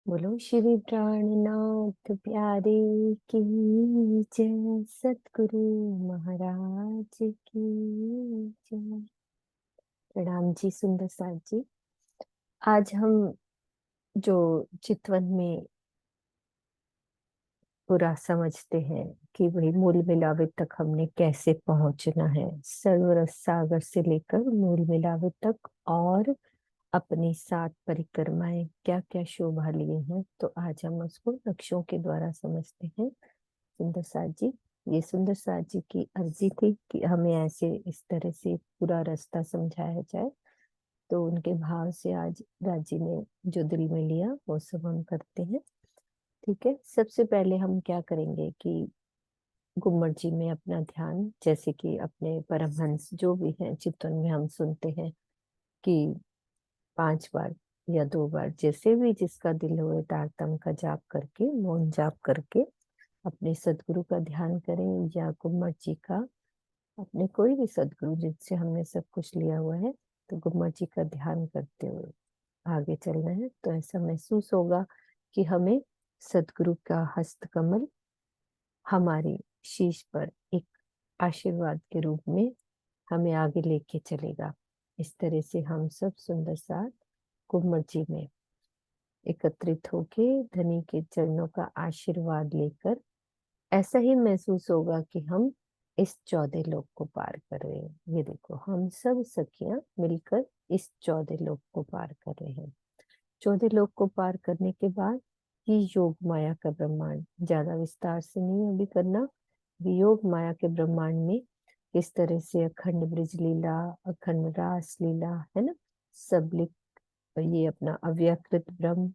बोलो श्री प्राणनाथ प्यारे की जय, सतगुरु महाराज की जय। प्रणाम जी सुंदर साथ जी। आज हम जो चितवन में पूरा समझते हैं कि वही मूल मिलावे तक हमने कैसे पहुंचना है, सर्वरस सागर से लेकर मूल मिलावे तक, और अपनी 7 परिक्रमाएं क्या क्या शोभा लिए हैं, तो आज हम उसको नक्शों के द्वारा समझते हैं। सुंदर साथ जी, ये सुंदर साथ जी की अर्जी थी कि हमें ऐसे इस तरह से पूरा रास्ता समझाया जाए, तो उनके भाव से आज राजी ने जो दिल में लिया वो सब हम करते हैं। ठीक है, सबसे पहले हम क्या करेंगे कि गुम्मट जी में अपना ध्यान, जैसे कि अपने परमहंस जो भी हैं चित्तवन में हम सुनते हैं कि 5 बार या 2 बार, जैसे भी जिसका दिल हुए, तारतम का जाप करके, मौन जाप करके अपने सदगुरु का ध्यान करें, या गुम्मट जी का, अपने कोई भी सदगुरु जिनसे हमने सब कुछ लिया हुआ है, तो गुम्मट जी का ध्यान करते हुए आगे चलना है। तो ऐसा महसूस होगा कि हमें सदगुरु का हस्त कमल हमारी शीश पर एक आशीर्वाद के रूप में हमें आगे लेके चलेगा। इस तरह से हम सब सुंदर साथ गुम्मट जी में एकत्रित होके धनी के चरणों का आशीर्वाद लेकर ऐसा ही महसूस होगा कि हम इस 14 लोक को पार कर रहे हैं। ये देखो, हम सब सखियां मिलकर इस 14 लोक को पार कर रहे हैं। 14 लोक को पार करने के बाद ये योग माया का ब्रह्मांड, ज्यादा विस्तार से नहीं अभी करना, योग माया के ब्रह्मांड में किस तरह से अखंड ब्रज लीला, अखंड रास लीला है ना, सबलिक, ये अपना अव्यकृत ब्रह्म,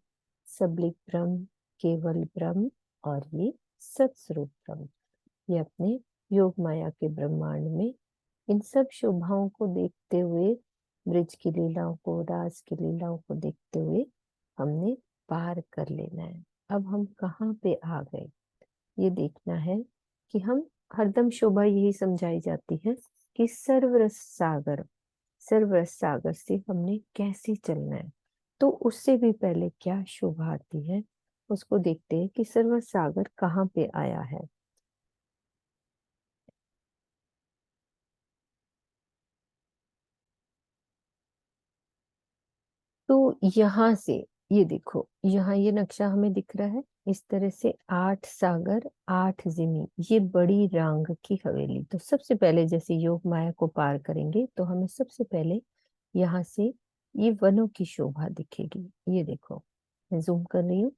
सबलिक ब्रह्म, केवल ब्रह्म, और ये सत्स्वरूप ब्रह्म, ये अपने योग माया के ब्रह्मांड में इन सब शोभाओं को देखते हुए, ब्रज की लीलाओं को, रास की लीलाओं को देखते हुए हमने पार कर लेना है। अब हम कहाँ पे आ गए ये देखना है कि हम, हरदम शोभा यही समझाई जाती है कि सर्वरस सागर, सर्वरस सागर से हमने कैसे चलना है। तो उससे भी पहले क्या शोभा आती है उसको देखते हैं कि सर्वरस सागर कहाँ पे आया है। तो यहाँ से, ये देखो, यहाँ ये नक्शा हमें दिख रहा है इस तरह से, 8 सागर 8 जिमी, ये बड़ी रांग की हवेली। तो सबसे पहले जैसे योग माया को पार करेंगे तो हमें सबसे पहले यहाँ से ये वनों की शोभा दिखेगी। ये देखो, मैं जूम कर रही हूँ,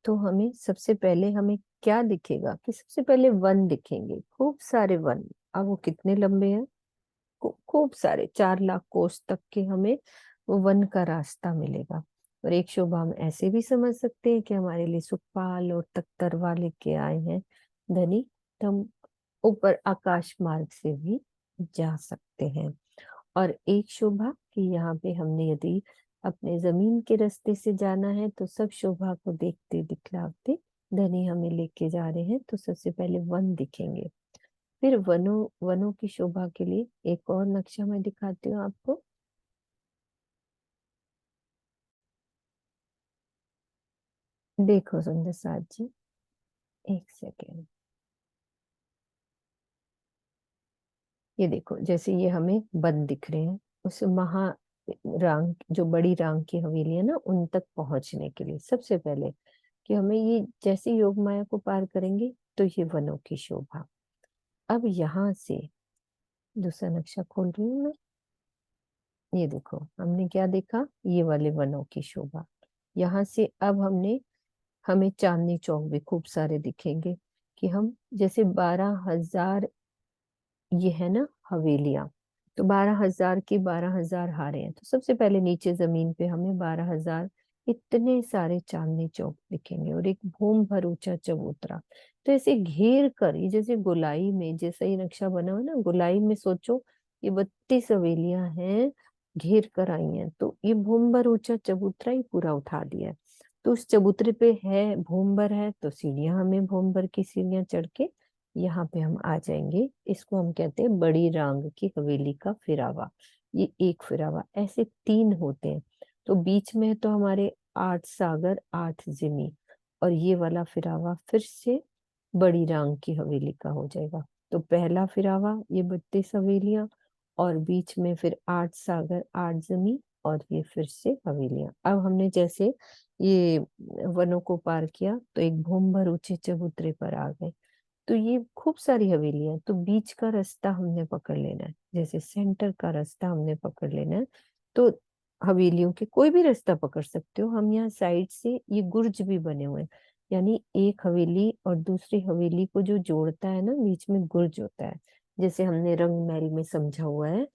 तो हमें सबसे पहले हमें क्या दिखेगा कि सबसे पहले वन दिखेंगे, खूब सारे वन। अब वो कितने लंबे हैं, खूब सारे 4 लाख कोस तक के हमें वो वन का रास्ता मिलेगा। और एक शोभा हम ऐसे भी समझ सकते हैं कि हमारे लिए सुखपाल और तख्तरवा लेके आए हैं धनी, तो हम ऊपर आकाश मार्ग से भी जा सकते हैं। और एक शोभा कि यहाँ पे हमने यदि अपने जमीन के रास्ते से जाना है, तो सब शोभा को देखते दिखलाते धनी हमें लेके जा रहे हैं, तो सबसे पहले वन दिखेंगे। फिर वनों वनों की शोभा के लिए एक और नक्शा मैं दिखाती हूँ आपको। देखो सुंदर साथ जी, एक सेकेंड, ये देखो, जैसे ये हमें वन दिख रहे हैं, उस महा रांग, जो बड़ी रांग की हवेली है ना, उन तक पहुंचने के लिए सबसे पहले कि हमें ये, जैसे योग माया को पार करेंगे तो ये वनों की शोभा। अब यहाँ से दूसरा नक्शा खोल रही हूँ मैं। ये देखो, हमने क्या देखा, ये वाले वनों की शोभा। यहाँ से अब हमने, हमें चांदनी चौक भी खूब सारे दिखेंगे कि हम जैसे 12,000, ये है ना हवेलियां, तो 12,000 की 12,000 हारे हैं। तो सबसे पहले नीचे जमीन पे हमें 12,000 इतने सारे चांदनी चौक दिखेंगे, और एक भूम भर ऊंचा चबूतरा। तो ऐसे घेर कर, ये जैसे गोलाई में, जैसा ये नक्शा बना हुआ है ना, गोलाई में सोचो ये 32 हवेलियां हैं, घेर कर आई हैं, तो ये भूम भर ऊंचा चबूतरा ही पूरा उठा दिया है। तो उस चबूतरे पे है भूम भर है, तो सीढ़ियां, हमें भूम भर की सीढ़ियां चढ़ के यहाँ पे हम आ जाएंगे। इसको हम कहते हैं बड़ी रांग की हवेली का फिरावा। ये एक फिरावा, ऐसे 3 होते हैं। तो बीच में तो हमारे 8 सागर 8 जिमी, और ये वाला फिरावा फिर से बड़ी रांग की हवेली का हो जाएगा। तो पहला फिरावा ये 32 हवेलियां, और बीच में फिर 8 सागर 8 जमी, और ये फिर से हवेलियां। अब हमने जैसे ये वनों को पार किया तो एक भूम भर ऊंचे चबूतरे पर आ गए। तो ये खूब सारी हवेलियां हैं, तो बीच का रास्ता हमने पकड़ लेना है, जैसे सेंटर का रास्ता हमने पकड़ लेना है। तो हवेलियों के कोई भी रास्ता पकड़ सकते हो, हम यहाँ साइड से ये गुर्ज भी बने हुए हैं, यानी एक हवेली और दूसरी हवेली को जो जोड़ता है ना, बीच में गुर्ज होता है। जैसे हमने रंग महल में समझा हुआ है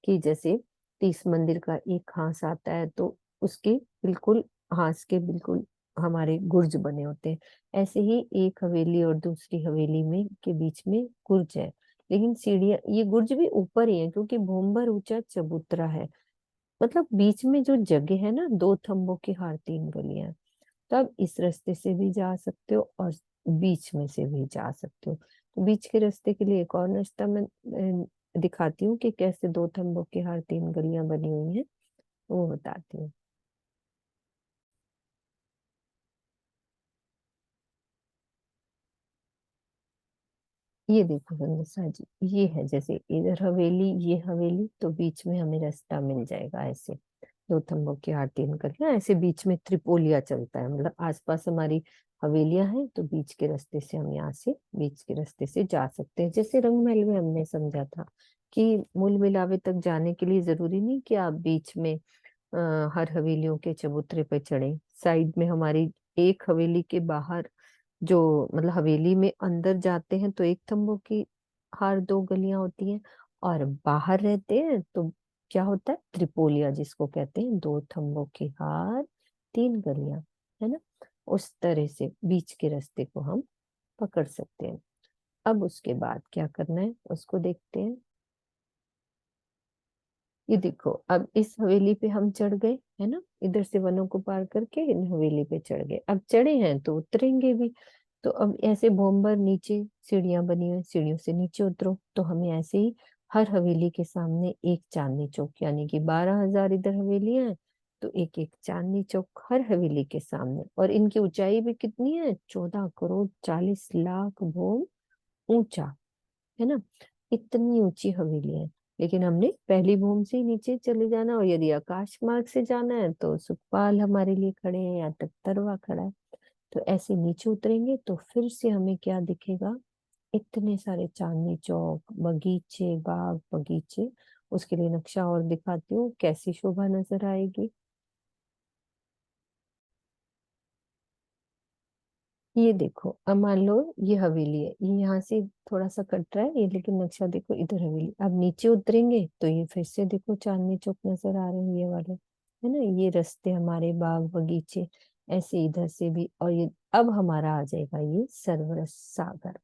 कि जैसे 30 मंदिर का एक हांस आता है, तो उसके बिल्कुल हांस के बिल्कुल हमारे गुर्ज बने होते हैं। ऐसे ही एक हवेली और दूसरी हवेली में के बीच में गुर्ज है, लेकिन सीढ़ियां, ये गुर्ज भी ऊपर ही है क्योंकि भूमभर ऊंचा चबूतरा है। मतलब बीच में जो जगह है ना, 2 थंबों की हार 3 गलियां, तो आप इस रास्ते से भी जा सकते हो और बीच में से भी जा सकते हो। तो बीच के रास्ते के लिए एक और रास्ता मैं दिखाती हूँ कि कैसे 2 थंबों की हार 3 गलियां बनी हुई हैं, वो बताती हूँ। ये देखो रंगसा जी, ये है जैसे इधर हवेली, ये हवेली, तो बीच में हमें रास्ता मिल जाएगा ऐसे। 2 थंबों की आरती करके ऐसे बीच में त्रिपोलिया चलता है, मतलब आसपास हमारी हवेलियां हैं, तो बीच के रास्ते से हम यहाँ से बीच के रास्ते से जा सकते हैं। जैसे रंग महल में हमने समझा था कि मूल मिलावे तक जाने के लिए जरूरी नहीं कि आप बीच में हर हवेलियों के चबूतरे पे चढ़े। साइड में हमारी एक हवेली के बाहर जो, मतलब हवेली में अंदर जाते हैं तो एक तंबू की हार 2 गलियां होती हैं, और बाहर रहते हैं तो क्या होता है, त्रिपोलिया जिसको कहते हैं, 2 थंबों की हार 3 गलियां, है ना। उस तरह से बीच के रास्ते को हम पकड़ सकते हैं। अब उसके बाद क्या करना है उसको देखते हैं। ये देखो, अब इस हवेली पे हम चढ़ गए, है ना, इधर से वनों को पार करके इन हवेली पे चढ़ गए। अब चढ़े हैं तो उतरेंगे भी। तो अब ऐसे भोंबर नीचे सीढ़ियां बनी हुई, सीढ़ियों से नीचे उतरो, तो हमें ऐसे ही हर हवेली के सामने एक चांदनी चौक, यानी कि 12,000 इधर हवेलियां हैं, तो एक एक चांदनी चौक हर हवेली के सामने। और इनकी ऊंचाई भी कितनी है, 14 करोड़ 40 लाख भोम ऊंचा, है ना। इतनी ऊंची हवेली है। लेकिन हमने पहली भूम से ही नीचे चले जाना, और यदि आकाश मार्ग से जाना है तो सुखपाल हमारे लिए खड़े हैं या तख्तरवा खड़ा है। तो ऐसे नीचे उतरेंगे तो फिर से हमें क्या दिखेगा, इतने सारे चांदनी चौक, बगीचे, बाग बगीचे। उसके लिए नक्शा और दिखाती हूँ कैसी शोभा नजर आएगी। ये देखो, अब मान लो ये हवेली है, ये यहाँ से थोड़ा सा कट रहा है ये, लेकिन नक्शा देखो, इधर हवेली। अब नीचे उतरेंगे तो ये फिर से देखो चांदनी चौक नजर आ रहे हैं, ये वाले, है ना। ये रास्ते हमारे बाग बगीचे, ऐसे इधर से भी। और ये अब हमारा आ जाएगा ये सरोवर सागर।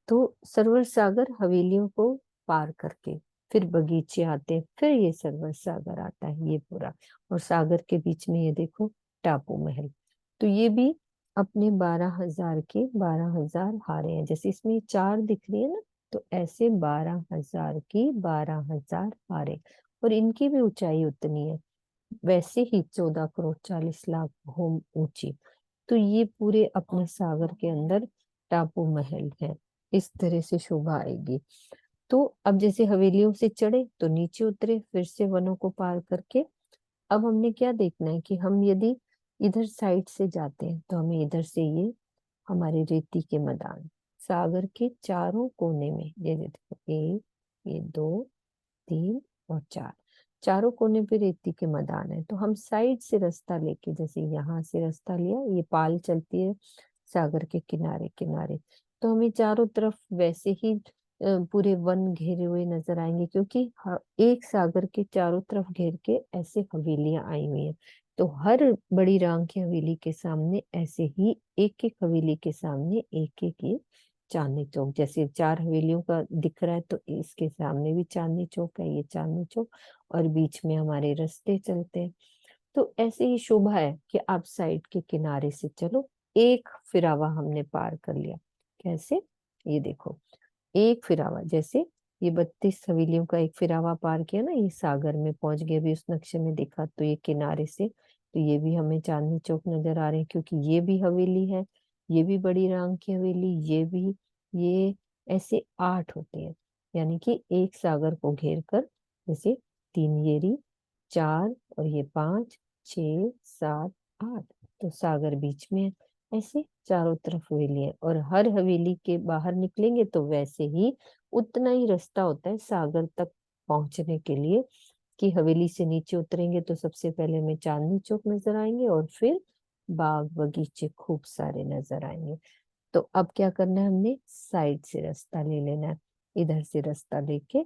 तो सरोवर सागर हवेलियों को पार करके फिर बगीचे आते हैं, फिर ये सरोवर सागर आता है ये पूरा। और सागर के बीच में ये देखो टापू महल। तो ये भी अपने 12,000 के 12,000 हारे हैं, जैसे इसमें 4 दिख रही है ना, तो ऐसे 12,000 की 12,000 हारे। और इनकी भी ऊंचाई उतनी है, वैसे ही 14 करोड़ 40 लाख भूम ऊंची। तो ये पूरे अपने सागर के अंदर टापू महल है। इस तरह से शोभा आएगी। तो अब जैसे हवेलियों से चढ़े तो नीचे उतरे, फिर से वनों को पार करके। अब हमने क्या देखना है कि हम यदि इधर साइड से जाते हैं तो हमें इधर से ये हमारे रेती के मैदान, सागर के चारों कोने में, ये देखो, एक, ये दो, 3 और 4, चारों कोने पे रेती के मैदान है। तो हम साइड से रास्ता लेके, जैसे यहाँ से रास्ता लिया, ये पाल चलती है सागर के किनारे किनारे, तो हमें चारों तरफ वैसे ही पूरे वन घेरे हुए नजर आएंगे, क्योंकि एक सागर के चारों तरफ घेर के ऐसे हवेलियां आई हुई हैं। तो हर बड़ी रांग की हवेली के सामने ऐसे ही एक एक हवेली के सामने एक एक ये चांदनी चौक, जैसे 4 हवेलियों का दिख रहा है तो इसके सामने भी चांदनी चौक है, ये चांदनी चौक। और बीच में हमारे रास्ते चलते हैं। तो ऐसे ही शोभा है कि आप साइड के किनारे से चलो। एक फिरावा हमने पार कर लिया, कैसे, ये देखो, एक फिरावा, जैसे ये 32 हवेलियों का एक फिरावा पार किया ना, ये सागर में पहुंच गए। अभी उस नक्शे में देखा तो ये किनारे से तो ये भी हमें चांदनी चौक नजर आ रहे हैं, क्योंकि ये भी हवेली है, ये भी बड़ी रांग की हवेली, ये भी, ये ऐसे 8 होते हैं। यानी कि एक सागर को घेर कर, जैसे 3 ये रही, 4 और ये 5, 6, 7, 8, तो सागर बीच में है। ऐसे चारों तरफ हवेली है, और हर हवेली के बाहर निकलेंगे तो वैसे ही उतना ही रास्ता होता है सागर तक पहुंचने के लिए। कि हवेली से नीचे उतरेंगे तो सबसे पहले हमें चांदनी चौक नजर आएंगे, और फिर बाग बगीचे खूब सारे नजर आएंगे। तो अब क्या करना है, हमने साइड से रास्ता ले लेना है, इधर से रास्ता लेके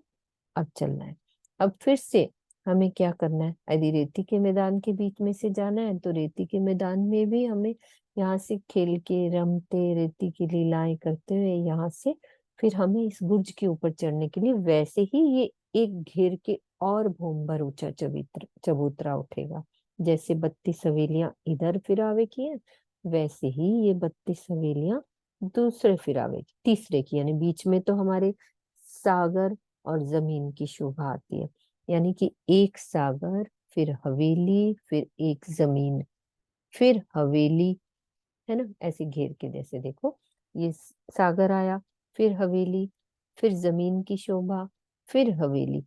अब चलना है। अब फिर से हमें क्या करना है, यदि रेती के मैदान के बीच में से जाना है तो रेती के मैदान में भी हमें यहाँ से खेल के रमते रेती की लीलाएं करते हुए यहाँ से फिर हमें इस बुर्ज के ऊपर चढ़ने के लिए वैसे ही ये एक घेर के और भूमभर ऊंचा चबूतरा उठेगा। जैसे 32 हवेलियां इधर फिरावे की है, वैसे ही ये 32 हवेलियां दूसरे फिरावे की, तीसरे की, यानी बीच में तो हमारे सागर और जमीन की शोभा आती है। यानी कि एक सागर, फिर हवेली, फिर एक जमीन, फिर हवेली, है ना, ऐसे घेर के। जैसे देखो, ये सागर आया, फिर हवेली, फिर जमीन की शोभा, फिर हवेली,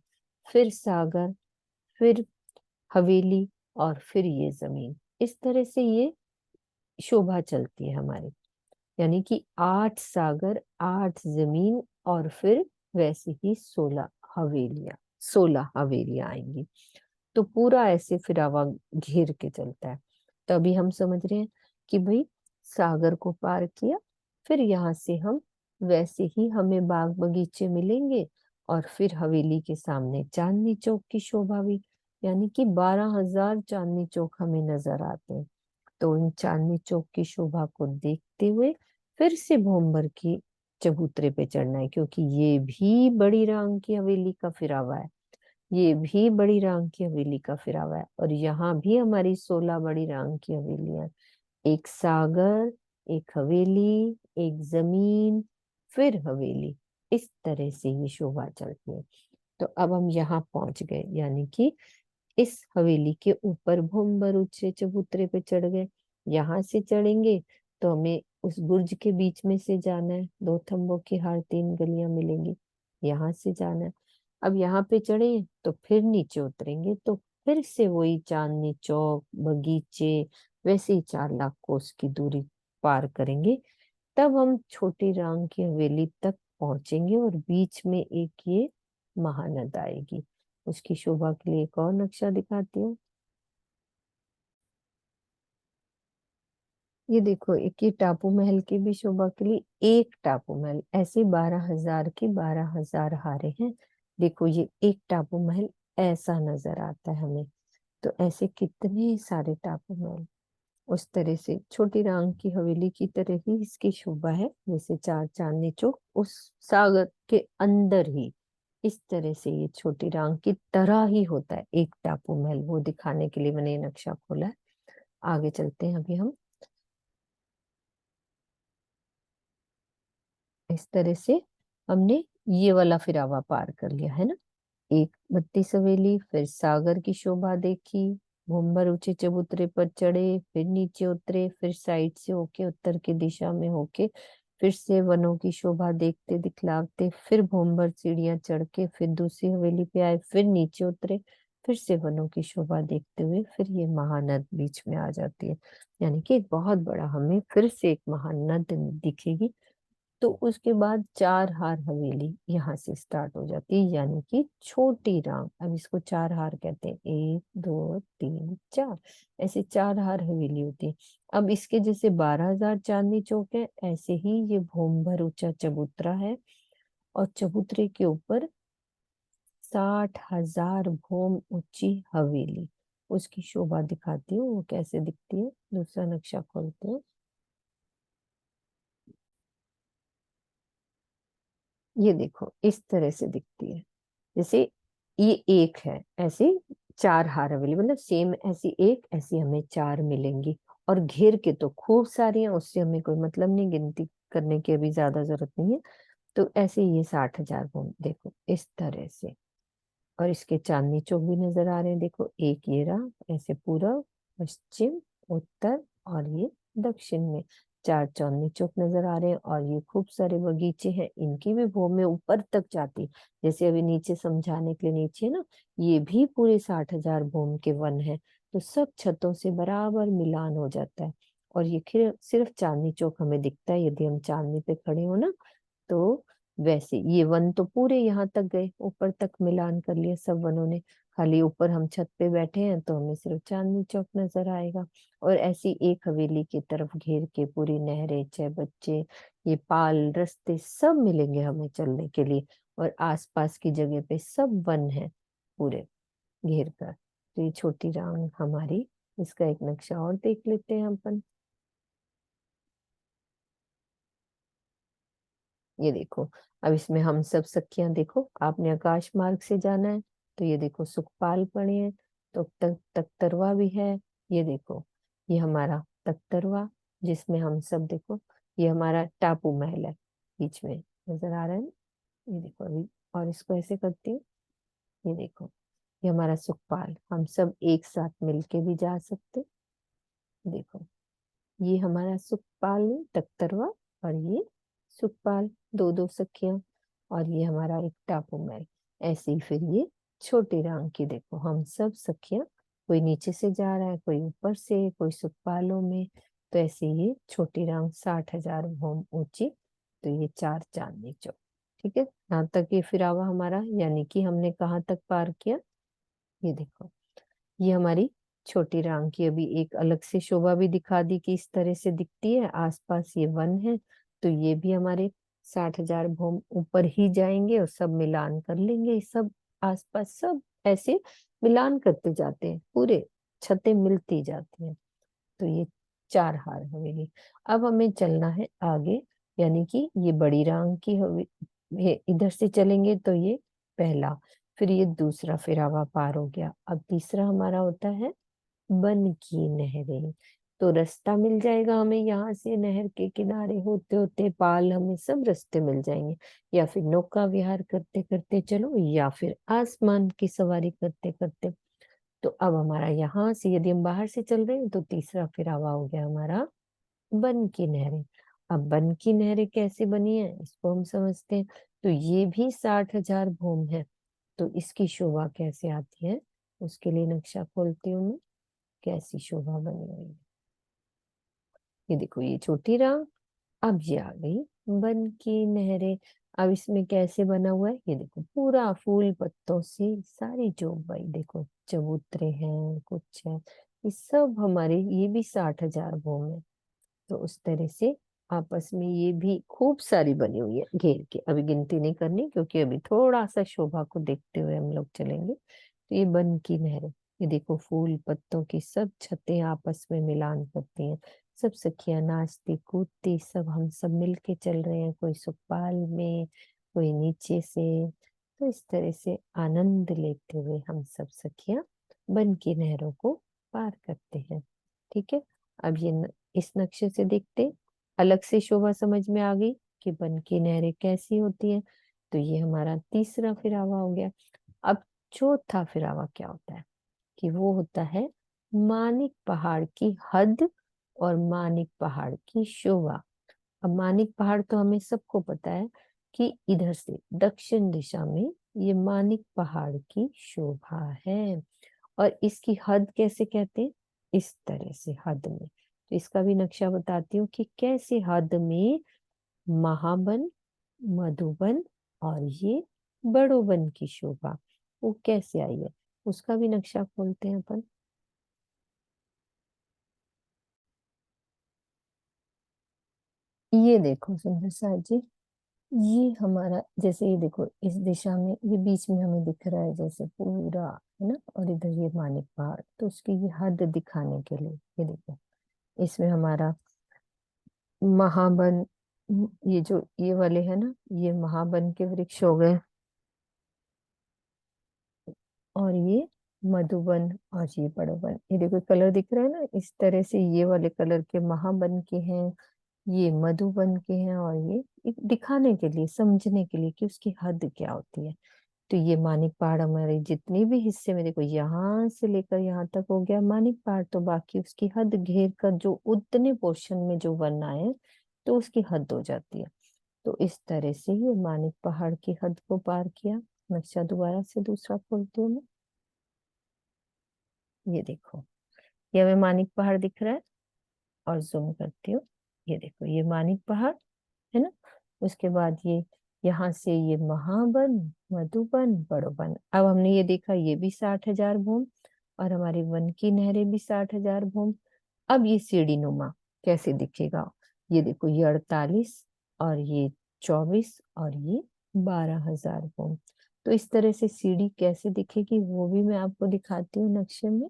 फिर सागर, फिर हवेली, और फिर ये जमीन। इस तरह से ये शोभा चलती है हमारी। यानी कि 8 सागर, 8 जमीन, और फिर वैसे ही 16 हवेलियां आएंगी। तो पूरा ऐसे फिरावा घेर के चलता है। तो अभी हम समझ रहे हैं कि भाई सागर को पार किया, फिर यहाँ से हम वैसे ही हमें बाग बगीचे मिलेंगे, और फिर हवेली के सामने चांदनी चौक की शोभा भी, यानी कि 12,000 चांदनी चौक हमें नजर आते हैं। तो इन चांदनी चौक की शोभा को देखते हुए फिर से भोंबर की चबूतरे पे चढ़ना है, क्योंकि ये भी बड़ी रांग की हवेली का फिरावा है, ये भी बड़ी रांग की हवेली का फिरावा है, और यहाँ भी हमारी 16 बड़ी रांग की हवेलियां, एक सागर, एक हवेली, एक जमीन, फिर हवेली। इस तरह से ये शोभा चलती है। तो अब हम यहाँ पहुंच गए, यानी कि इस हवेली के ऊपर भूमभर ऊंचे चबूतरे पे चढ़ गए। यहाँ से चढ़ेंगे तो हमें उस बुर्ज के बीच में से जाना है, 2 थंबों की हार 3 गलियां मिलेंगी, यहाँ से जाना है। अब यहाँ पे चढ़े तो फिर नीचे उतरेंगे तो फिर से वही चांदनी चौक, बगीचे, वैसे ही 4 लाख कोस की दूरी पार करेंगे। तब हम छोटी राम की हवेली तक पहुंचेंगे, और बीच में एक ये महानद आएगी। उसकी शोभा के लिए एक और नक्शा दिखाती हूँ। ये देखो, एक ये टापू महल की भी शोभा के लिए एक टापू महल, ऐसे 12,000 की 12,000 हारे हैं। देखो ये एक टापू महल ऐसा नजर आता है हमें। तो ऐसे कितने सारे टापू महल, उस तरह से छोटी राम की हवेली की तरह ही इसकी शोभा है, जैसे 4 चांदनी चौक उस सागर के अंदर ही। इस तरह से ये छोटी राम की तरह ही होता है एक टापू महल, वो दिखाने के लिए मैंने ये नक्शा खोला है। आगे चलते हैं अभी हम। इस तरह से हमने ये वाला फिरावा पार कर लिया है ना। एक 32 हवेली, फिर सागर की शोभा देखी, भूमभर ऊंचे चबूतरे पर चढ़े, फिर नीचे उतरे, फिर साइड से होके उत्तर की दिशा में होके फिर से वनों की शोभा देखते दिखलाते, फिर भूमभर सीढ़ियां चढ़ के फिर दूसरी हवेली पे आए, फिर नीचे उतरे, फिर से वनों की शोभा देखते हुए फिर ये महानद बीच में आ जाती है। यानी कि एक बहुत बड़ा हमें फिर से एक महानद दिखेगी। तो उसके बाद 4 हार हवेली यहाँ से स्टार्ट हो जाती है, यानी कि छोटी राम। अब इसको 4 हार कहते हैं, 1, 2, 3, 4, ऐसे 4 हार हवेली होती है। अब इसके जैसे 12,000 चांदनी चौक है, ऐसे ही ये भूमभर ऊंचा चबूतरा है, और चबूतरे के ऊपर 60,000 भूम ऊंची हवेली। उसकी शोभा दिखाती हूँ वो कैसे दिखती है। दूसरा नक्शा खोलते हैं। ये देखो इस तरह से दिखती है, जैसे ये एक है, ऐसे 4 हार अवेलेबल, मतलब सेम ऐसी एक, ऐसी हमें 4 मिलेंगी। और घेर के तो खूब सारी हैं, उससे हमें कोई मतलब नहीं, गिनती करने की अभी ज्यादा जरूरत नहीं है। तो ऐसे ये 60,000 घूम, देखो इस तरह से। और इसके चांदनी चौक भी नजर आ रहे हैं, देखो एक ये रहा ऐसे पूरा, पश्चिम, उत्तर और ये दक्षिण में 4 चांदनी चौक नजर आ रहे हैं। और ये खूब सारे बगीचे हैं, इनकी भी भूमि ऊपर तक जाती, जैसे अभी नीचे समझाने के लिए नीचे ना, ये भी पूरे 60,000 भूमि के वन है। तो सब छतों से बराबर मिलान हो जाता है। और ये सिर्फ चांदनी चौक हमें दिखता है, यदि हम चांदनी पे खड़े हो ना, तो वैसे ये वन तो पूरे यहाँ तक गए, ऊपर तक मिलान कर लिया सब वनों ने। खाली ऊपर हम छत पे बैठे हैं तो हमें सिर्फ चांदनी चौक नजर आएगा। और ऐसी एक हवेली की तरफ घेर के पूरी नहरें, चाहे बच्चे, ये पाल, रास्ते सब मिलेंगे हमें चलने के लिए। और आसपास की जगह पे सब वन है पूरे घेर कर। तो ये छोटी रांग हमारी, इसका एक नक्शा और देख लेते हैं अपन। ये देखो, अब इसमें हम सब सखियां, देखो आपने आकाश मार्ग से जाना है तो ये देखो सुखपाल पड़े हैं, तो तख्तरवा भी है। ये देखो, ये हमारा तख्तरवा, जिसमें हम सब, देखो ये हमारा टापू महल है, बीच में नजर आ रहा है ना। ये देखो अभी, और इसको ऐसे करती हूँ। ये देखो, ये हमारा सुखपाल, हम सब एक साथ मिलके भी जा सकते। देखो, ये हमारा सुखपाल नहीं, तख्तरवा, और ये सुखपाल, दो दो सखियां। और ये हमारा एक टापू महल। ऐसे ही फिर ये छोटी राम की, देखो हम सब सखियां, कोई नीचे से जा रहा है, कोई ऊपर से, कोई सुखपालों में। तो ऐसे ये छोटी राम 60,000 भौम ऊंची। तो ये 4 चांदनी चौक। ठीक है, यहाँ तक ये फिरावा हमारा, यानी कि हमने कहाँ तक पार किया। ये देखो, ये हमारी छोटी रांग की अभी एक अलग से शोभा भी दिखा दी कि इस तरह से दिखती है। आसपास ये वन है, तो ये भी हमारे 60,000 भौम ऊपर ही जाएंगे और सब मिलान कर लेंगे। सब आसपास सब ऐसे मिलान करते जाते हैं, पूरे छतें मिलती जाती हैं। तो ये 4 हार हवेली। अब हमें चलना है आगे, यानी कि ये बड़ी रांग की इधर से चलेंगे तो ये पहला, फिर ये दूसरा फिरावा पार हो गया। अब तीसरा हमारा होता है बन की नहरें। तो रास्ता मिल जाएगा हमें, यहाँ से नहर के किनारे होते होते पाल, हमें सब रास्ते मिल जाएंगे। या फिर नौका विहार करते करते चलो, या फिर आसमान की सवारी करते करते। तो अब हमारा यहाँ से यदि हम बाहर से चल रहे हैं तो तीसरा फिरावा हो गया हमारा बन की नहरें। अब बन की नहरें कैसे बनी है इसको हम समझते हैं। तो ये भी 60,000 भूम है। तो इसकी शोभा कैसे आती है, उसके लिए नक्शा खोलती हूँ मैं, कैसी शोभा बनी हुई है। ये देखो, ये छोटी राह, अब ये आ गई बन की नहरें। अब इसमें कैसे बना हुआ है, ये देखो पूरा फूल पत्तों से सारी जोगबाई, देखो चबूतरे हैं, कुछ है, ये सब हमारे, ये भी 60,000 भूम है। तो उस तरह से आपस में ये भी खूब सारी बनी हुई है घेर के। अभी गिनती नहीं करनी, क्योंकि अभी थोड़ा सा शोभा को देखते हुए हम लोग चलेंगे। तो ये बन की नहर, ये देखो फूल पत्तों की सब छतें आपस में मिलान करती हैं। सब सखियां नाचती कूदती, सब हम सब मिलके चल रहे हैं, कोई सुखपाल में, कोई नीचे से। तो इस तरह से आनंद लेते हुए हम सब सखियां बन की नहरों को पार करते हैं। ठीक है, अब ये इस नक्शे से देखते अलग से शोभा समझ में आ गई कि बन की नहरें कैसी होती है। तो ये हमारा तीसरा फिरावा हो गया। अब चौथा फिरावा क्या होता है, कि वो होता है मानिक पहाड़ की हद और मानिक पहाड़ की शोभा। अब मानिक पहाड़ तो हमें सबको पता है कि इधर से दक्षिण दिशा में ये मानिक पहाड़ की शोभा है। और इसकी हद कैसे कहते हैं, इस तरह से हद में। तो इसका भी नक्शा बताती हूँ कि कैसे हद में महाबन, मधुबन और ये बड़ोबन की शोभा वो कैसे आई है, उसका भी नक्शा खोलते हैं अपन। ये देखो सुंदर सा जी, ये हमारा, जैसे ये देखो इस दिशा में ये बीच में हमें दिख रहा है जैसे पूरा, है ना, और इधर ये मानिक पहाड़, तो उसकी ये हद दिखाने के लिए ये देखो, इसमें हमारा महाबन, ये जो ये वाले है ना, ये महाबन के वृक्ष हो गए। और ये मधुबन और ये बड़ोबन, ये देखो कलर दिख रहा है ना, इस तरह से ये वाले कलर के महाबन के हैं, ये मधुबन के हैं। और ये एक दिखाने के लिए, समझने के लिए कि उसकी हद क्या होती है। तो ये मानिक पहाड़ हमारे जितने भी हिस्से में, देखो यहाँ से लेकर यहाँ तक हो गया मानिक पहाड़, तो बाकी उसकी हद घेर कर जो उतने पोर्शन में जो वन आए तो उसकी हद हो जाती है। तो इस तरह से ये मानिक पहाड़ की हद को पार किया। नक्शा दोबारा से दूसरा खोलती हूँ मैं। ये देखो, ये हमें मानिक पहाड़ दिख रहा है, और जूम करती हूँ। ये देखो ये मानिक पहाड़ है ना। उसके बाद ये यहाँ से ये महावन, मधुबन, बड़ोबन। अब हमने ये देखा ये भी 60,000 भूम, और हमारी वन की नहरें भी 60,000 भूम। अब ये सीढ़ी नुमा कैसे दिखेगा, ये देखो ये 48 और ये 24 और ये 12,000 भूम। तो इस तरह से सीढ़ी कैसे दिखेगी वो भी मैं आपको दिखाती हूँ नक्शे में।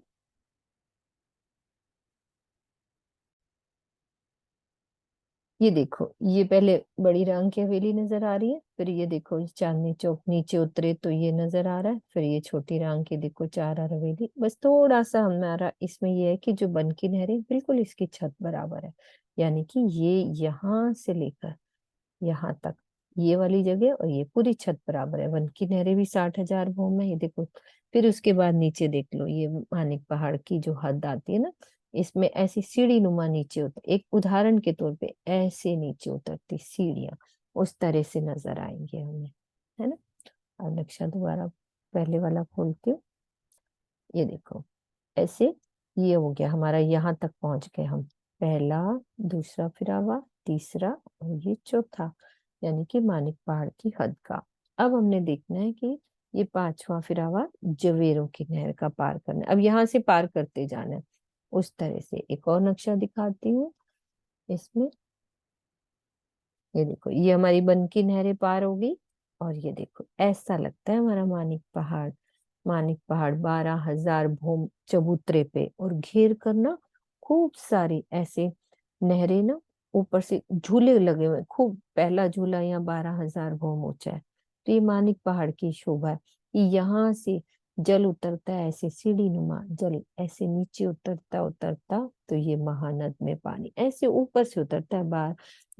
ये देखो ये पहले बड़ी रांग की हवेली नजर आ रही है, फिर ये देखो ये चांदनी चौक नीचे उतरे तो ये नजर आ रहा है, फिर ये छोटी रांग की देखो चार और हवेली। बस थोड़ा सा हमारा इसमें ये है कि जो बन की नहरें बिल्कुल इसकी छत बराबर है, यानी कि ये यहाँ से लेकर यहाँ तक ये वाली जगह और ये पूरी छत बराबर है। वन की नहरें भी 60,000 भूम है, ये देखो। फिर उसके बाद नीचे देख लो, ये मानिक पहाड़ की जो हद आती है ना, इसमें ऐसी सीढ़ी नुमा नीचे उतर, एक उदाहरण के तौर पे ऐसे नीचे उतरती सीढ़ियां उस तरह से नजर आएंगे हमें, है ना। और नक्शा दोबारा पहले वाला खोलती हूँ। ये देखो ऐसे ये हो गया हमारा, यहाँ तक पहुंच गए हम। पहला, दूसरा फिरावा, तीसरा और ये चौथा, यानी कि मानिक पहाड़ की हद का। अब हमने देखना है कि ये पांचवा फिरावा जवेरों की नहर का पार करना है। अब यहाँ से पार करते जाना है उस तरह से। एक और नक्शा दिखाती हूँ इसमें। ये देखो ये हमारी बनकी नहरें पार होगी, और ये देखो ऐसा लगता है हमारा मानिक पहाड़। मानिक पहाड़ 12,000 भूम चबूतरे पे और घेर कर ना खूब सारी ऐसे नहरें ना, ऊपर से झूले लगे हुए हैं। खूब पहला झूला यहाँ 12,000 भूम ऊंचा है। तो ये मानिक पहाड़ की शोभा है कि यहाँ से जल उतरता है ऐसे सीढ़ी नुमा, जल ऐसे नीचे उतरता उतरता तो ये महानद में पानी ऐसे ऊपर से उतरता है।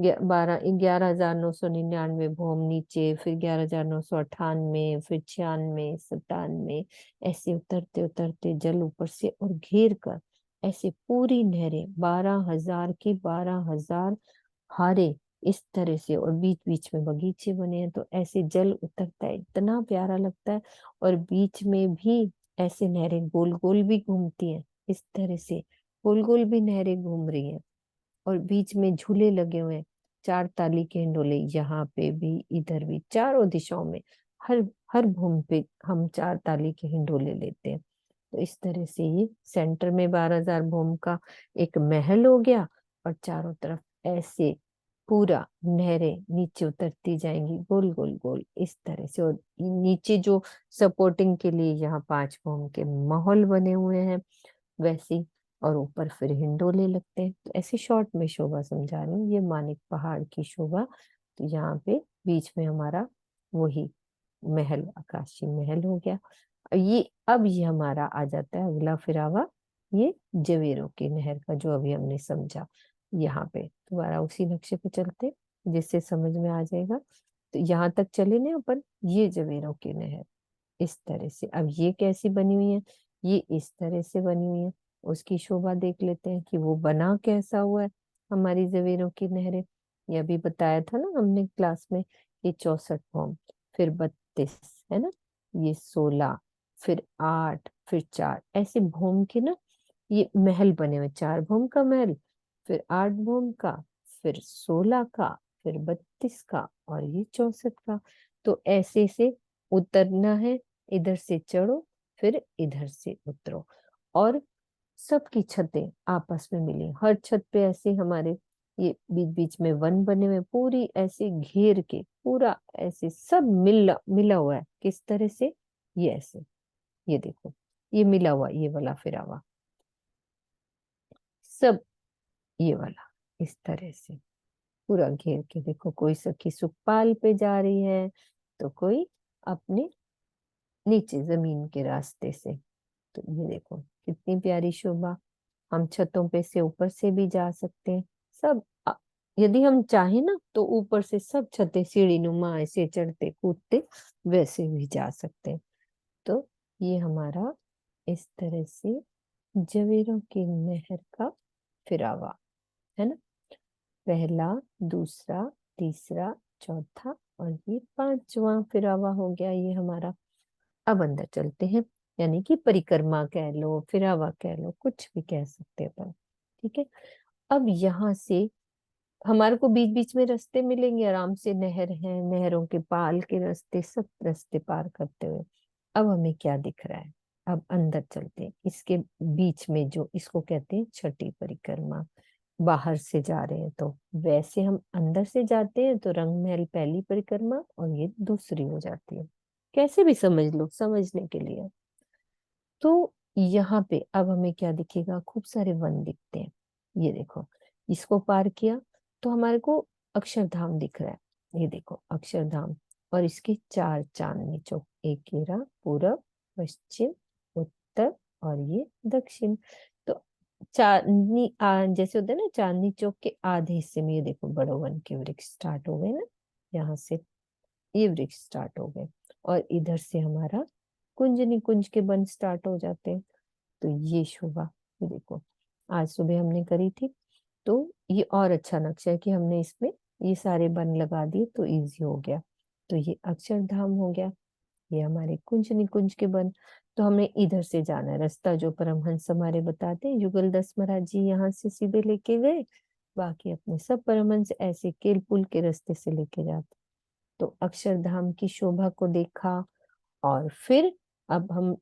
11,999 भूम नीचे, फिर 11,998, फिर 96, 97, ऐसे उतरते उतरते जल ऊपर से और घेर कर ऐसे पूरी नहरें 12,000 की 12,000 हारे इस तरह से, और बीच बीच में बगीचे बने हैं। तो ऐसे जल उतरता है, इतना प्यारा लगता है। और बीच में भी ऐसे नहरें गोल गोल भी घूमती हैं इस तरह से, गोल गोल भी नहरें घूम रही हैं। और बीच में झूले लगे हुए हैं, चार ताली के हिंडोले, यहाँ पे भी इधर भी चारों दिशाओं में। हर हर भूमि पे हम चार ताली के हिंडोले लेते हैं। तो इस तरह से ये सेंटर में 12,000 भूम का एक महल हो गया, और चारों तरफ ऐसे पूरा नहरें नीचे उतरती जाएंगी गोल गोल गोल इस तरह से। और नीचे जो सपोर्टिंग के लिए यहाँ 5 भूम के महल बने हुए हैं वैसी, और ऊपर फिर हिंडोले लगते हैं। तो ऐसे शॉर्ट में शोभा समझा रही हूँ, ये मानिक पहाड़ की शोभा। तो यहाँ पे बीच में हमारा वही महल, आकाशी महल हो गया। अब ये हमारा आ जाता है अगला फिरावा, ये जवेरों की नहर का जो अभी हमने समझा। यहाँ पे दोबारा उसी नक्शे पे चलते जिससे समझ में आ जाएगा। तो यहाँ तक चले ना अपन, ये जवेरों की नहर इस तरह से। अब ये कैसी बनी हुई है, ये इस तरह से बनी हुई है। उसकी शोभा देख लेते हैं कि वो बना कैसा हुआ है। हमारी जवेरों की नहरें, ये अभी बताया था ना हमने क्लास में, ये 64 भौम, फिर 32 है ना, ये 16, फिर 8, फिर 4, ऐसे भौम के ना ये महल बने हुए। 4 भौम का महल, फिर 8 भौम का, फिर 16 का, फिर 32 का, और ये 64 का। तो ऐसे से उतरना है, इधर से चढ़ो फिर इधर से उतरो। और सबकी छतें आपस में मिली, हर छत पे ऐसे हमारे ये बीच बीच में वन बने हुए, पूरी ऐसे घेर के पूरा ऐसे सब मिला मिला हुआ है। किस तरह से, ये ऐसे, ये देखो ये मिला हुआ, ये वाला फिरावा सब, ये वाला इस तरह से पूरा घेर के। देखो कोई सखी सुखपाल पे जा रही है, तो कोई अपने नीचे जमीन के रास्ते से। तो ये देखो कितनी प्यारी शोभा। हम छतों पे से ऊपर से भी जा सकते हैं सब। यदि हम चाहें ना तो ऊपर से सब छतें सीढ़ी नुमा ऐसे चढ़ते कूदते वैसे भी जा सकते हैं। तो ये हमारा इस तरह से जवेरों की नहर का फिरावा है ना। पहला, दूसरा, तीसरा, चौथा और ये पांचवा फिरावा हो गया ये हमारा। अब अंदर चलते हैं, यानी कि परिक्रमा कह लो, फिरावा कह लो, कुछ भी कह सकते हैं अपन। ठीक है। अब यहाँ से हमारे को बीच बीच में रास्ते मिलेंगे, आराम से नहर है, नहरों के पाल के रास्ते, सब रास्ते पार करते हुए। अब हमें क्या दिख रहा है, अब अंदर चलते हैं। इसके बीच में जो इसको कहते हैं छठी परिक्रमा, बाहर से जा रहे हैं तो वैसे हम अंदर से जाते हैं तो रंग महल पहली परिक्रमा और ये दूसरी हो जाती है। कैसे भी समझ लो समझने के लिए। तो यहाँ पे अब हमें क्या दिखेगा, खूब सारे वन दिखते हैं। ये देखो, इसको पार किया तो हमारे को अक्षरधाम दिख रहा है। ये देखो अक्षरधाम, और इसके चार चांदनी चौक, एक घेरा, पूरब, पश्चिम, उत्तर और ये दक्षिण। तो जैसे होता है ना, चांदनी चौक के आधे हिस्से में ये देखो बड़ो वन के वृक्ष स्टार्ट हो गए ना, यहाँ से ये वृक्ष स्टार्ट हो गए। और इधर से हमारा कुंज निकुंज के वन स्टार्ट हो जाते हैं। तो ये शोभा, ये देखो आज सुबह हमने करी थी। तो ये और अच्छा नक्शा है कि हमने इसमें ये सारे वन लगा दिए तो इजी हो गया। तो ये अक्षरधाम हो गया, ये हमारे कुंज निकुंज के वन। तो हमें इधर से जाना है, रास्ता जो परमहंस हमारे बताते हैं, युगल दस महाराज जी यहाँ से सीधे लेके गए, बाकी अपने सब परमहंस ऐसे केलपुल के रास्ते से लेके जाते। तो अक्षरधाम की शोभा को देखा, और फिर अब हम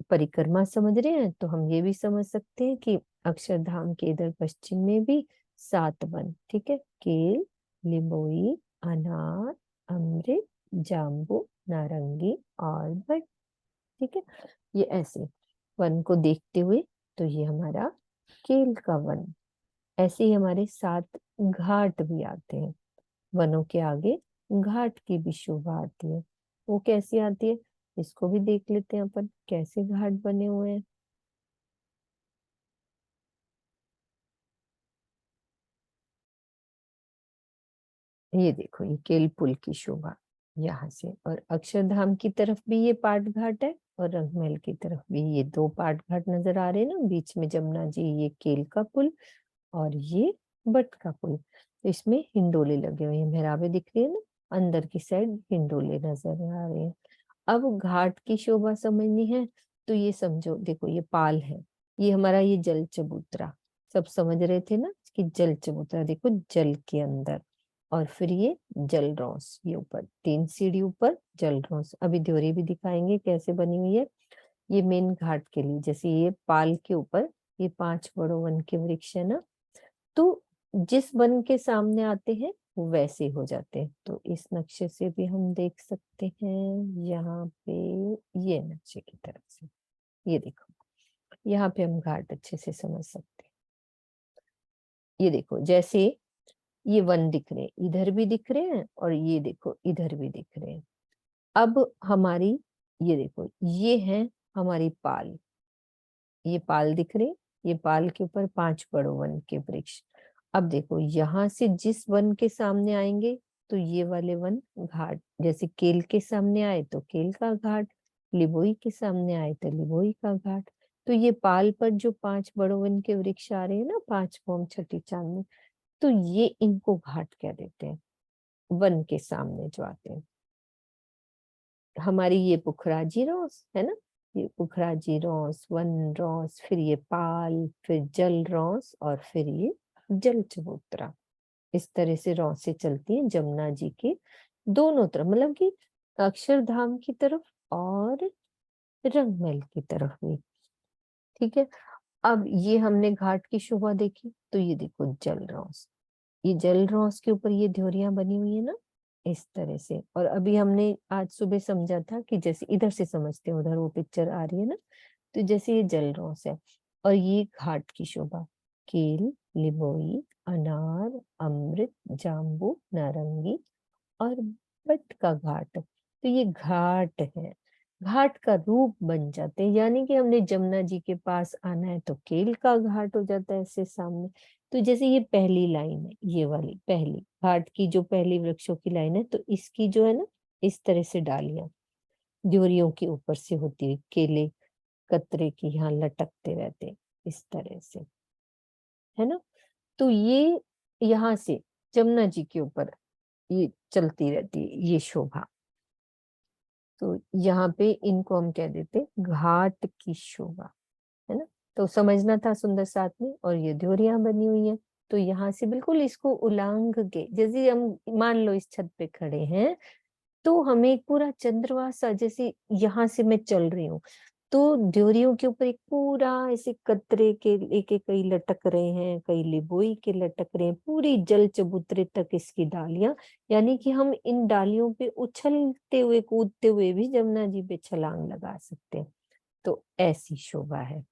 परिक्रमा समझ रहे हैं तो हम ये भी समझ सकते हैं कि अक्षरधाम के इधर पश्चिम में भी सात वन, ठीक है, केल, लिंबोई, अनार, अमृत, जाम्बू, नारंगी और बट, ठीक है, ये ऐसे वन को देखते हुए। तो ये हमारा केल का वन। ऐसे ही हमारे सात घाट भी आते हैं, वनों के आगे घाट की भी शोभा आती है। वो कैसी आती है, इसको भी देख लेते हैं अपन, कैसे घाट बने हुए हैं। ये देखो, ये केल पुल की शोभा यहाँ से, और अक्षरधाम की तरफ भी ये पाट घाट है, और रंगमहल की तरफ भी ये दो पाट घाट नजर आ रहे हैं ना, बीच में जमुना जी, ये केल का पुल और ये बट का पुल। तो इसमें हिंडोले लगे हुए हैं, मेहराबे दिख रही है ना, अंदर की साइड हिंडोले नजर आ रहे हैं। अब घाट की शोभा समझनी है तो ये समझो, देखो ये पाल है, ये हमारा ये जल चबूतरा, सब समझ रहे थे ना कि जल चबूतरा देखो जल के अंदर, और फिर ये जल रौस, ये ऊपर तीन सीढ़ी ऊपर जल रौस, अभी ध्योरी भी दिखाएंगे कैसे बनी हुई है। ये मेन घाट के लिए, जैसे ये पाल के ऊपर ये पांच बड़ो वन के वृक्ष है ना, तो जिस वन के सामने आते हैं वो वैसे हो जाते हैं। तो इस नक्शे से भी हम देख सकते हैं यहाँ पे, ये नक्शे की तरफ से ये देखो, यहाँ पे हम घाट अच्छे से समझ सकते हैं। ये देखो जैसे ये वन दिख रहे हैं, इधर भी दिख रहे हैं, और ये देखो इधर भी दिख रहे हैं। अब हमारी, ये देखो ये है हमारी पाल, ये पाल दिख रहे, ये पाल के ऊपर पांच बड़ो वन के वृक्ष। अब देखो यहाँ से जिस वन के सामने आएंगे तो ये वाले वन घाट, जैसे केल के सामने आए तो केल का घाट, लिबोई के सामने आए तो लिबोई का घाट। तो ये पाल पर जो पांच बड़ो वन के वृक्ष आ रहे हैं ना, पांच फोम छठी चांदनी, तो ये इनको घाट कह देते हैं, वन के सामने जो आते हैं। हमारी ये पुखराजी रॉस है ना, ये पुखराजी रॉस, वन रॉस, फिर ये पाल, फिर जल रॉस, और फिर ये जल चबूतरा। इस तरह से रॉसें चलती हैं जमुना जी के दोनों तरफ, मतलब कि अक्षरधाम की तरफ और रंगमहल की तरफ भी। ठीक है। अब ये हमने घाट की शोभा देखी, तो ये देखो जल रॉस, ये जल रॉस के ऊपर ये ध्योरियां बनी हुई है ना, इस तरह से। और अभी हमने आज सुबह समझा था कि जैसे इधर से समझते हैं, उधर वो पिक्चर आ रही है ना, तो जैसे ये जल रॉस है, और ये घाट की शोभा, केल, लिबोई, अनार, अमृत, जाम्बू, नारंगी और बट का घाट, तो ये घाट है। घाट का रूप बन जाते हैं। यानी कि हमने जमुना जी के पास आना है तो केल का घाट हो जाता है ऐसे सामने। तो जैसे ये पहली लाइन है, ये वाली पहली घाट की जो पहली वृक्षों की लाइन है, तो इसकी जो है ना इस तरह से डालियां ड्योरियों के ऊपर से होती हुई केले कतरे की यहाँ लटकते रहते इस तरह से, है ना। तो ये यहाँ से जमुना जी के ऊपर ये चलती रहती है ये शोभा। तो यहाँ पे इनको हम कह देते घाट की शोभा, है ना। तो समझना था सुंदर साथ में, और ये ड्योरियां बनी हुई है। तो यहाँ से बिल्कुल इसको उलांग के, जैसे हम मान लो इस छत पे खड़े हैं, तो हमें एक पूरा चंद्रमा सा, जैसे यहाँ से मैं चल रही हूँ तो ड्योरियों के ऊपर एक पूरा ऐसे कतरे के एक एक कई लटक रहे हैं, कई लिबोई के लटक रहे हैं, पूरी जल चबूतरे तक इसकी डालियां। यानी कि हम इन डालियों पे उछलते हुए कूदते हुए भी जमुना जी पे छलांग लगा सकते हैं। तो ऐसी शोभा है।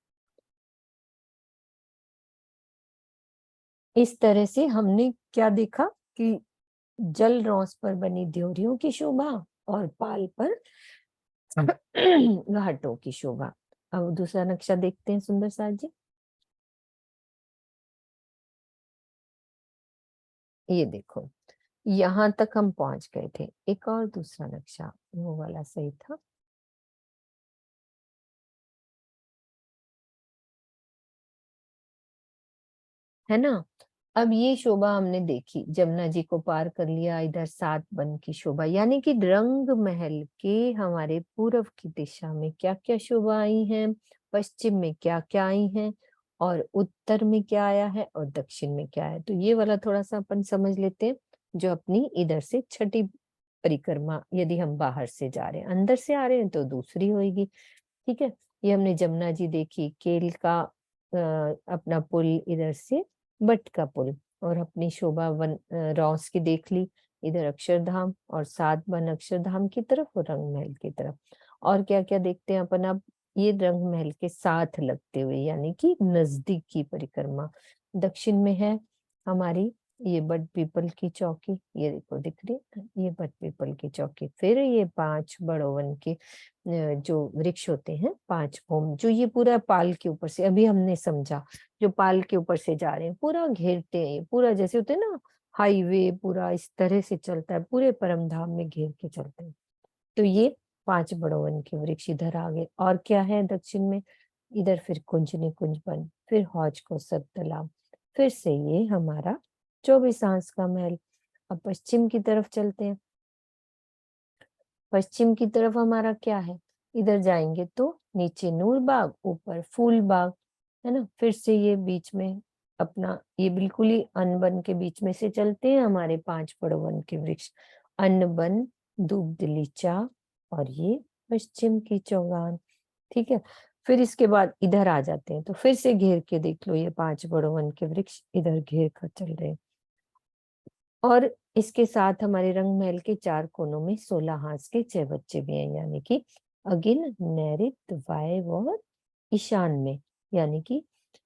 इस तरह से हमने क्या देखा कि जल रौस पर बनी ड्योरियों की शोभा और पाल पर घाटों की शोभा। अब दूसरा नक्शा देखते हैं सुंदर साथ जी। ये देखो, यहाँ तक हम पहुंच गए थे। एक और दूसरा नक्शा, वो वाला सही था। है ना। अब ये शोभा हमने देखी, जमुना जी को पार कर लिया, इधर सात बन की शोभा, यानी कि रंग महल के हमारे पूर्व की दिशा में क्या क्या शोभा आई हैं, पश्चिम में क्या क्या आई हैं, और उत्तर में क्या आया है, और दक्षिण में क्या है। तो ये वाला थोड़ा सा अपन समझ लेते हैं। जो अपनी इधर से छठी परिक्रमा, यदि हम बाहर से जा रहे हैं, अंदर से आ रहे हैं तो दूसरी होगी। ठीक है। ये हमने जमुना जी देखी, केल का अपना पुल इधर से, बट का पुल, और अपनी शोभा वन रॉस की देख ली, इधर अक्षरधाम और सात बन अक्षरधाम की तरफ और रंग महल की तरफ। और क्या क्या देखते हैं अपन अब, ये रंग महल के साथ लगते हुए, यानी कि नजदीक की परिक्रमा। दक्षिण में है हमारी ये बट पीपल की चौकी, ये देखो दिख रही है, ये बट पीपल की चौकी। फिर ये पांच बड़ों वन के जो वृक्ष होते हैं, पांच ओम, जो ये पूरा पाल के ऊपर से, अभी हमने समझा, जो पाल के ऊपर से जा रहे हैं पूरा घेरते हैं, पूरा जैसे होते हैं ना हाईवे, पूरा इस तरह से चलता है, पूरे परम धाम में घेर के चलते हैं। तो ये पांच बड़ों वन के वृक्ष इधर आ गए। और क्या है दक्षिण में, इधर फिर कुंजनी कुंज वन, फिर हौज को सत तालाब, फिर से ये हमारा 24 आंस का महल। अब पश्चिम की तरफ चलते हैं। पश्चिम की तरफ हमारा क्या है, इधर जाएंगे तो नीचे नूर बाग, ऊपर फूल बाग, है ना। फिर से ये बीच में अपना, ये बिल्कुल ही अनबन के बीच में से चलते हैं हमारे पांच पड़वन के वृक्ष, अनबन, दूब दिलीचा, और ये पश्चिम की चौगान। ठीक है। फिर इसके बाद इधर आ जाते हैं, तो फिर से घेर के देख लो, ये पांच बड़ोवन के वृक्ष इधर घेर कर चल रहे हैं। और इसके साथ हमारे रंग महल के चार कोनों में 16 हाथ के 6 बच्चे भी हैं, यानी कि अगिन, नैऋत, वायव्य और ईशान में। यानी कि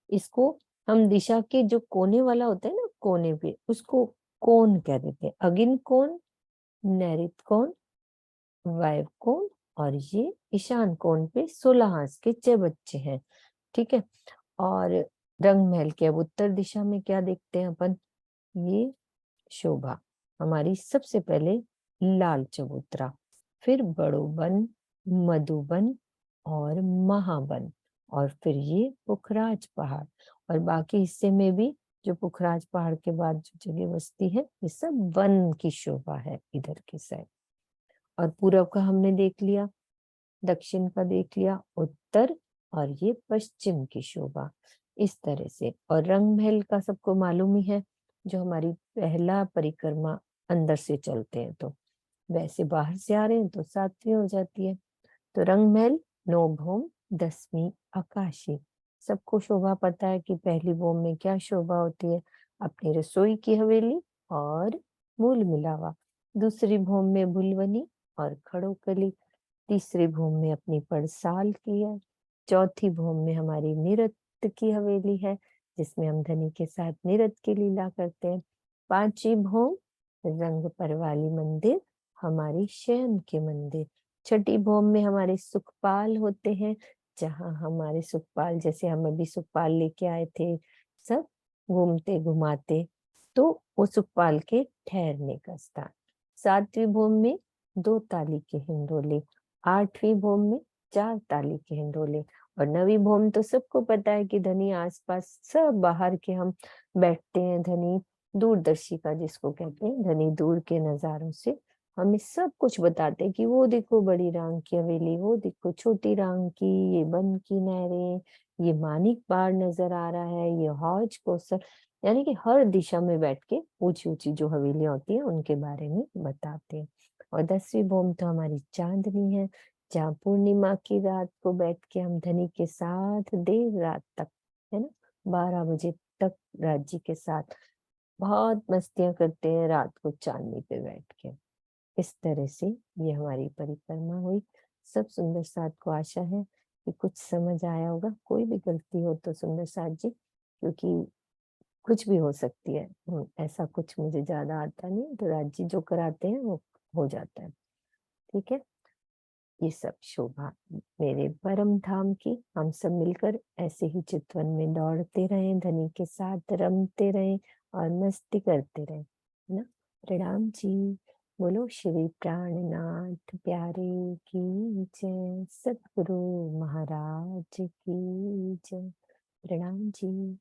इसको हम दिशा के जो कोने वाला होता है ना, कोने पे, उसको कोण कह देते हैं। अगिन कोण, नैऋत कोण, वायव्य कोण, और ये ईशान कोण पे 16 हाथ के 6 बच्चे हैं। ठीक है। और रंग महल के अब उत्तर दिशा में क्या देखते हैं अपन, ये शोभा हमारी सबसे पहले लाल चबूतरा, फिर बड़ोबन, मधुबन और महाबन, और फिर ये पुखराज पहाड़। और बाकी हिस्से में भी जो पुखराज पहाड़ के बाद जो जगह बसती है, ये सब वन की शोभा है इधर की साइड। और पूरब का हमने देख लिया, दक्षिण का देख लिया, उत्तर, और ये पश्चिम की शोभा इस तरह से। और रंग महल का सबको मालूम ही है, जो हमारी पहला परिक्रमा अंदर से चलते हैं, तो वैसे बाहर से आ रहे हैं तो सातवीं हो जाती है। तो रंग महल, नौ भौम, 10वीं आकाशी। सबको शोभा पता है कि पहली भौम में क्या शोभा होती है, अपनी रसोई की हवेली और मूल मिलावा। दूसरी भौम में भुलवनी और खड़ोकली। तीसरी भूमि में अपनी पड़साल की है। चौथी भूमि में हमारी निरत की हवेली है, जिसमें हम धनी के साथ निरत की लीला करते हैं। पांचवी भूमि रंग परवाली मंदिर, हमारी शयन के मंदिर। छठी भौम में हमारे सुखपाल होते हैं, जहाँ हमारे सुखपाल, जैसे हम अभी सुखपाल लेके आए थे, सब घूमते घुमाते, तो वो सुखपाल के ठहरने का स्थान। सातवीं भौम में 2 ताली के हिंडोले, 8वीं भौम में 4 ताली के हिंडोले, और 9वीं भौम तो सबको पता है कि धनी आसपास सब बाहर के हम बैठते हैं, धनी दूरदर्शिका जिसको कहते हैं, धनी दूर के नजारों से हमें सब कुछ बताते हैं कि वो देखो बड़ी रांग की हवेली, वो देखो छोटी रांग की, ये बन की नहरें, ये मानिक बाड़ नजर आ रहा है, ये हौज कोसर, यानी कि हर दिशा में बैठ के ऊंची ऊंची जो हवेलियां होती हैं उनके बारे में बताते हैं। और 10वीं भौम तो हमारी चांदनी है, जहाँ पूर्णिमा की रात को बैठ के हम धनी के साथ देर रात तक, है ना, 12 बजे तक राज्य के साथ बहुत मस्तियां करते हैं रात को चांदनी पे बैठ के। इस तरह से ये हमारी परिक्रमा हुई। सब सुंदर साथ को आशा है कि कुछ समझ आया होगा। कोई भी गलती हो तो सुंदर साथ जी, क्योंकि कुछ भी हो सकती है, ऐसा कुछ मुझे ज्यादा आता नहीं, तो राज जी जो कराते हैं वो हो जाता है। ठीक है, ये सब शोभा मेरे परम धाम की। हम सब मिलकर ऐसे ही चितवन में दौड़ते रहें, धनी के साथ रमते रहें और मस्ती करते रहें, है ना। प्रणाम जी। बोलो श्री प्राणनाथ प्यारे की जय, सतगुरु महाराज की जय। प्रणाम जी।